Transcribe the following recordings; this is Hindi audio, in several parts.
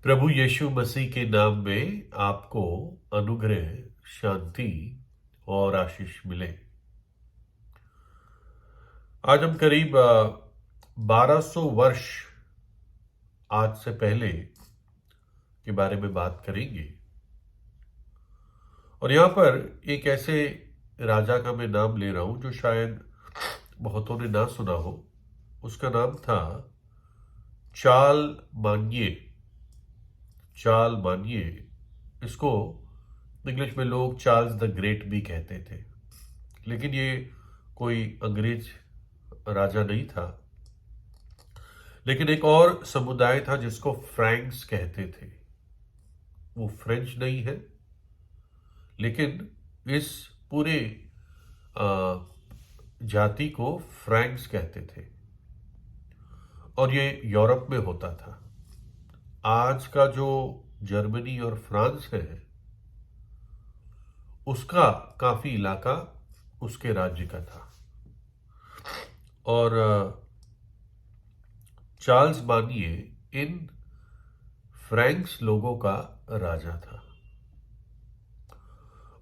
प्रभु यीशु मसीह के नाम में आपको अनुग्रह, शांति और आशीष मिले। आज हम करीब 1200 वर्ष आज से पहले के बारे में बात करेंगे। और यहाँ पर एक ऐसे राजा का मैं नाम ले रहा हूं जो शायद बहुतों ने ना सुना हो। उसका नाम था चार्लमान्ये। चार्लमान्ये, इसको इंग्लिश में लोग चार्ल्स द ग्रेट भी कहते थे, लेकिन ये कोई अंग्रेज राजा नहीं था। लेकिन एक और समुदाय था जिसको फ्रैंक्स कहते थे। वो फ्रेंच नहीं है, लेकिन इस पूरे जाति को फ्रैंक्स कहते थे और ये यूरोप में होता था। आज का जो जर्मनी और फ्रांस है, उसका काफी इलाका उसके राज्य का था। और चार्ल्स मानिए इन फ्रैंक्स लोगों का राजा था।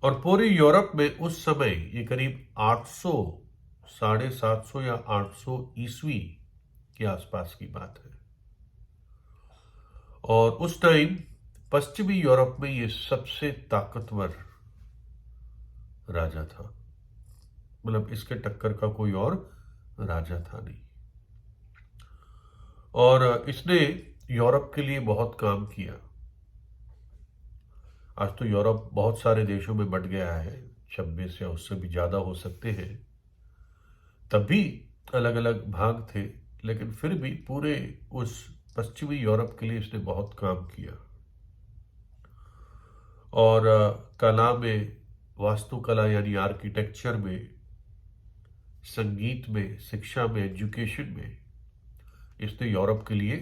और पूरे यूरोप में उस समय ये करीब 800, 750 या 800 ईस्वी के आसपास की बात है। और उस टाइम पश्चिमी यूरोप में ये सबसे ताकतवर राजा था। मतलब इसके टक्कर का कोई और राजा था नहीं। और इसने यूरोप के लिए बहुत काम किया। आज तो यूरोप बहुत सारे देशों में बंट गया है, 26 या उससे भी ज्यादा हो सकते हैं। तब भी अलग अलग भाग थे, लेकिन फिर भी पूरे उस पश्चिमी यूरोप के लिए इसने बहुत काम किया। और कला में, वास्तुकला यानी आर्किटेक्चर में, संगीत में, शिक्षा में, एजुकेशन में इसने यूरोप के लिए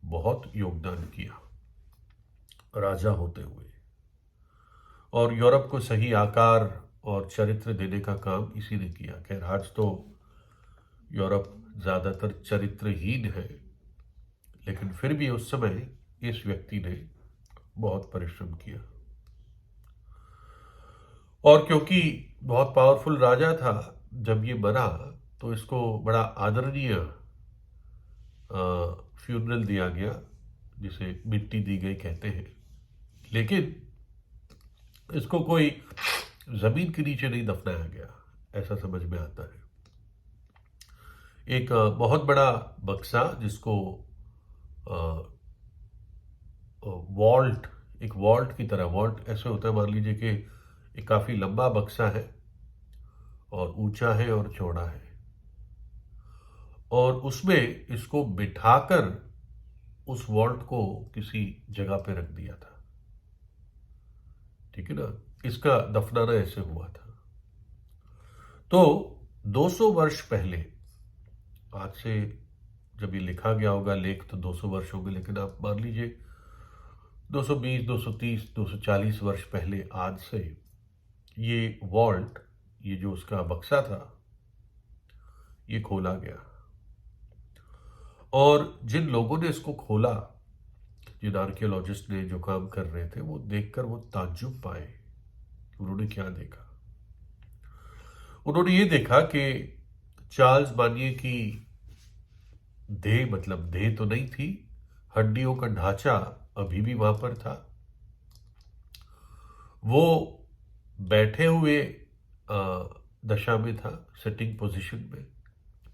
बहुत योगदान किया राजा होते हुए। और यूरोप को सही आकार और चरित्र देने का काम इसी ने किया। खैर, आज तो यूरोप ज्यादातर चरित्रहीन है, लेकिन फिर भी उस समय इस व्यक्ति ने बहुत परिश्रम किया। और क्योंकि बहुत पावरफुल राजा था, जब ये मरा तो इसको बड़ा आदरणीय फ्यूनरल दिया गया, जिसे मिट्टी दी गई कहते हैं। लेकिन इसको कोई जमीन के नीचे नहीं दफनाया गया, ऐसा समझ में आता है। एक बहुत बड़ा बक्सा, जिसको वॉल्ट, एक वॉल्ट की तरह, वॉल्ट ऐसे होता है, मान लीजिए कि एक काफी लंबा बक्सा है और ऊंचा है और चौड़ा है, और उसमें इसको बिठाकर उस वॉल्ट को किसी जगह पे रख दिया था। ठीक है ना। इसका दफनाना ऐसे हुआ था। तो 200 वर्ष पहले, आज से जब ये लिखा गया होगा लेख तो 200 वर्ष हो गए, लेकिन आप मान लीजिए 220, 230, 240 वर्ष पहले आज से ये वॉल्ट, ये जो उसका बक्सा था, ये खोला गया। और जिन लोगों ने इसको खोला, जिन आर्कियोलॉजिस्ट ने जो काम कर रहे थे, वो देखकर वो ताज्जुब पाए। उन्होंने क्या देखा? उन्होंने ये देखा कि चार्ल्स मानिए की देह, मतलब देह तो नहीं थी, हड्डियों का ढांचा अभी भी वहां पर था। वो बैठे हुए दशा में था, सिटिंग पोजीशन में।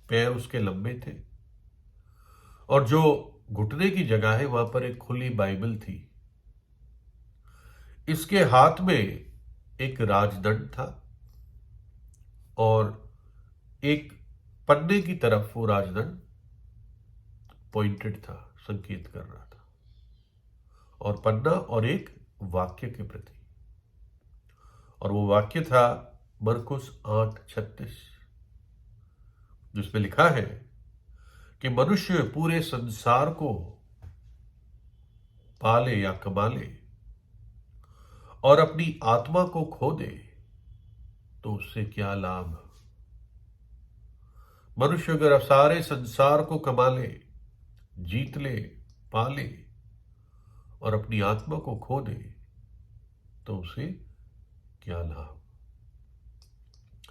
पैर उसके लंबे थे और जो घुटने की जगह है वहां पर एक खुली बाइबल थी। इसके हाथ में एक राजदंड था और एक पन्ने की तरफ वो राजदंड पॉइंटेड था, संकेत कर रहा था। और पन्ना और एक वाक्य के प्रति, और वो वाक्य था मरकुस 8:36, जिसमें लिखा है कि मनुष्य पूरे संसार को पाले या कमा ले और अपनी आत्मा को खो दे तो उससे क्या लाभ। मनुष्य अगर सारे संसार को कमा ले, जीत ले, पाले, और अपनी आत्मा को खो दे तो उसे क्या लाभ।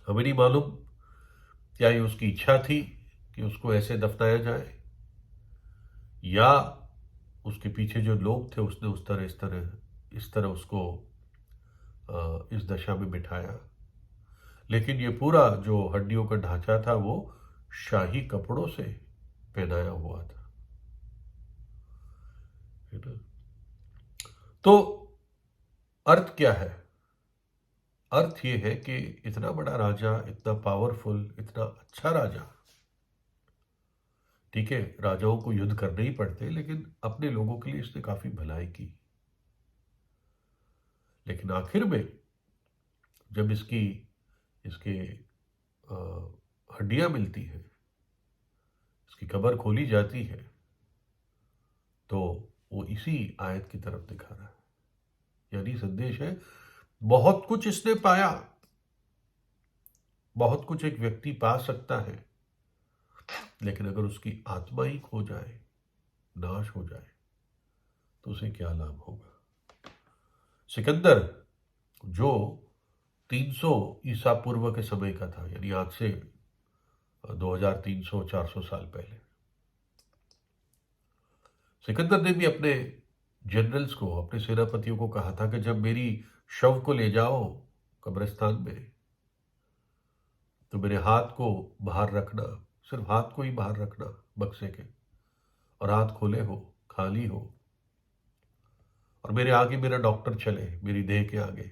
हमें नहीं मालूम क्या ये उसकी इच्छा थी कि उसको ऐसे दफनाया जाए, या उसके पीछे जो लोग थे उसने इस तरह उसको इस दशा में बिठाया। लेकिन ये पूरा जो हड्डियों का ढांचा था वो शाही कपड़ों से पहनाया हुआ था, है ना। तो अर्थ क्या है? अर्थ ये है कि इतना बड़ा राजा, इतना पावरफुल, इतना अच्छा राजा, ठीक है राजाओं को युद्ध करने ही पड़ते, लेकिन अपने लोगों के लिए इसने काफी भलाई की। लेकिन आखिर में जब इसके अ, हड्डियां मिलती हैं, इसकी कब्र खोली जाती है, तो वो इसी आयत की तरफ दिखा रहा है। यानी संदेश है, बहुत कुछ इसने पाया, बहुत कुछ एक व्यक्ति पा सकता है, लेकिन अगर उसकी आत्मा ही खो जाए, नाश हो जाए, तो उसे क्या लाभ होगा। सिकंदर जो 300 ईसा पूर्व के समय का था, यानी आज से 2300-400 साल पहले, सिकंदर ने भी अपने जनरल्स को, अपने सेनापतियों को कहा था कि जब मेरी शव को ले जाओ कब्रिस्तान में, तो मेरे हाथ को बाहर रखना, सिर्फ हाथ को ही बाहर रखना बक्से के, और हाथ खोले हो, खाली हो, और मेरे आगे मेरा डॉक्टर चले, मेरी देह के आगे,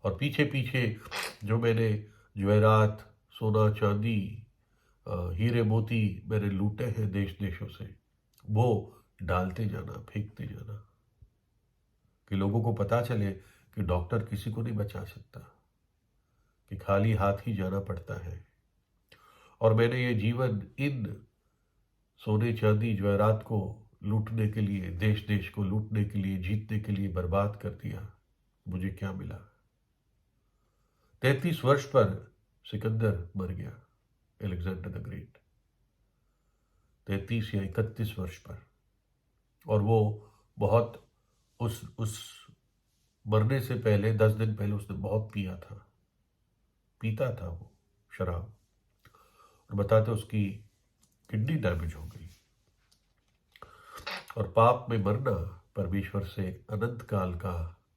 और पीछे पीछे जो मैंने जवेरात, सोना चांदी, हीरे मोती मैंने लूटे हैं देश देशों से, वो डालते जाना, फेंकते जाना, कि लोगों को पता चले कि डॉक्टर किसी को नहीं बचा सकता, कि खाली हाथ ही जाना पड़ता है। और मैंने ये जीवन इन सोने चांदी जवेरात को लूटने के लिए, देश देश को लूटने के लिए, जीतने के लिए बर्बाद कर दिया। मुझे क्या मिला? 33 वर्ष पर सिकंदर मर गया, अलेक्जेंडर द ग्रेट, 33 या 31 वर्ष पर। और वो बहुत उस मरने से पहले 10 दिन पहले उसने बहुत पीता था वो शराब, और बताते उसकी किडनी डैमेज हो गई। और पाप में मरना परमेश्वर से अनंत काल का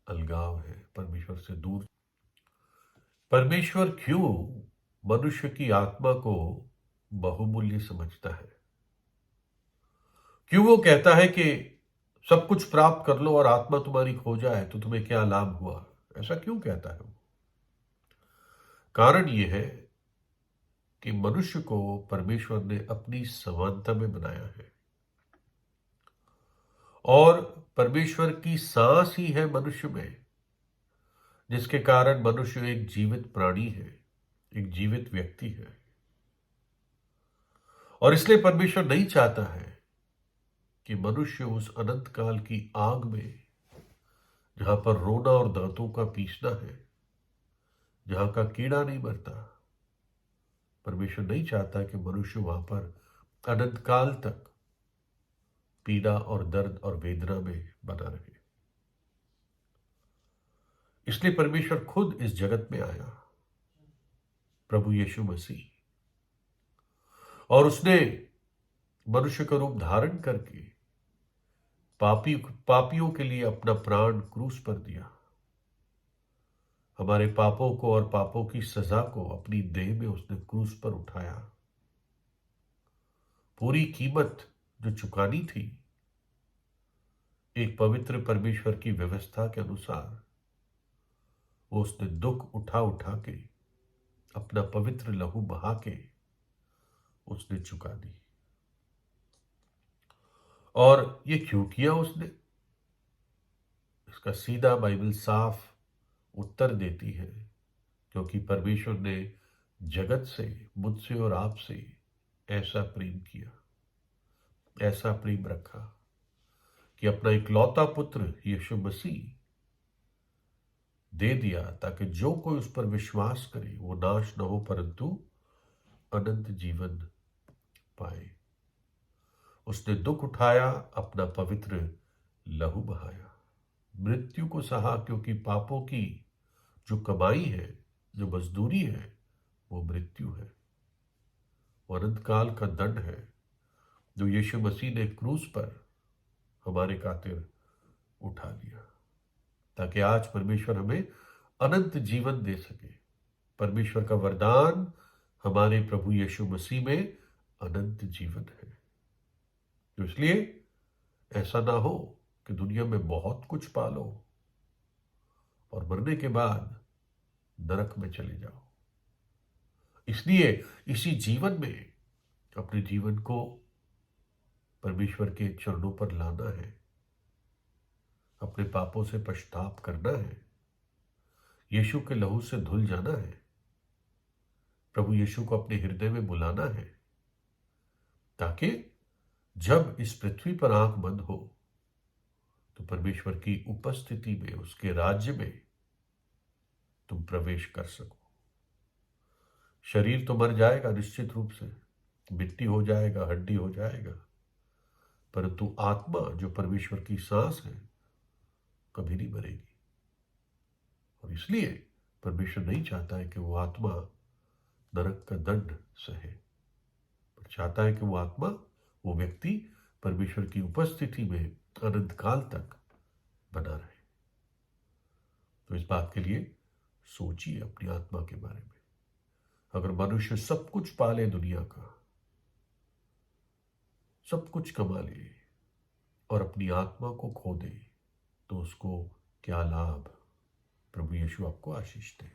अलगाव है, परमेश्वर से दूर। परमेश्वर क्यों मनुष्य की आत्मा को बहुमूल्य समझता है? क्यों वो कहता है कि सब कुछ प्राप्त कर लो और आत्मा तुम्हारी खो जाए तो तुम्हें क्या लाभ हुआ? ऐसा क्यों कहता है वो? कारण ये है कि मनुष्य को परमेश्वर ने अपनी समानता में बनाया है, और परमेश्वर की सांस ही है मनुष्य में, जिसके कारण मनुष्य एक जीवित प्राणी है, एक जीवित व्यक्ति है। और इसलिए परमेश्वर नहीं चाहता है कि मनुष्य उस अनंत काल की आग में, जहां पर रोना और दांतों का पीसना है, जहां का कीड़ा नहीं मरता, परमेश्वर नहीं चाहता कि मनुष्य वहां पर अनंत काल तक पीड़ा और दर्द और वेदना में बना रहे। इसलिए परमेश्वर खुद इस जगत में आया, प्रभु यीशु मसीह, और उसने मनुष्य का रूप धारण करके पापियों के लिए अपना प्राण क्रूस पर दिया। हमारे पापों को और पापों की सजा को अपनी देह में उसने क्रूस पर उठाया। पूरी कीमत जो चुकानी थी, एक पवित्र परमेश्वर की व्यवस्था के अनुसार, वो उसने दुख उठा उठा के, अपना पवित्र लहू बहा के उसने चुका दी। और ये क्यों किया उसने? इसका सीधा बाइबल साफ उत्तर देती है, क्योंकि परमेश्वर ने जगत से, मुझसे और आपसे ऐसा प्रेम किया, ऐसा प्रेम रखा कि अपना इकलौता पुत्र यीशु मसीह दे दिया, ताकि जो कोई उस पर विश्वास करे वो नाश न हो परंतु अनंत जीवन पाए। उसने दुख उठाया, अपना पवित्र लहू बहाया, मृत्यु को सहा, क्योंकि पापों की जो कमाई है, जो मजदूरी है, वो मृत्यु है, वो अनंत काल का दंड है जो यीशु मसीह ने क्रूस पर हमारे खातिर उठा लिया, ताकि आज परमेश्वर हमें अनंत जीवन दे सके। परमेश्वर का वरदान हमारे प्रभु यीशु मसीह में अनंत जीवन है। तो इसलिए ऐसा ना हो कि दुनिया में बहुत कुछ पालो और मरने के बाद नरक में चले जाओ। इसलिए इसी जीवन में अपने जीवन को परमेश्वर के चरणों पर लाना है, अपने पापों से पश्चाताप करना है, यीशु के लहू से धुल जाना है, प्रभु यीशु को अपने हृदय में बुलाना है, ताकि जब इस पृथ्वी पर आंख बंद हो तो परमेश्वर की उपस्थिति में, उसके राज्य में तुम प्रवेश कर सको। शरीर तो मर जाएगा निश्चित रूप से, मिट्टी हो जाएगा, हड्डी हो जाएगा, परंतु आत्मा जो परमेश्वर की सांस है कभी नहीं मरेगी। और इसलिए परमेश्वर नहीं चाहता है कि वो आत्मा नरक का दंड सहे, पर चाहता है कि वो आत्मा, वो व्यक्ति परमेश्वर की उपस्थिति में अनंत काल तक बना रहे। तो इस बात के लिए सोचिए अपनी आत्मा के बारे में। अगर मनुष्य सब कुछ पाले, दुनिया का सब कुछ कमा ले और अपनी आत्मा को खो दे, तो उसको क्या लाभ। प्रभु यीशु आपको आशीष दे।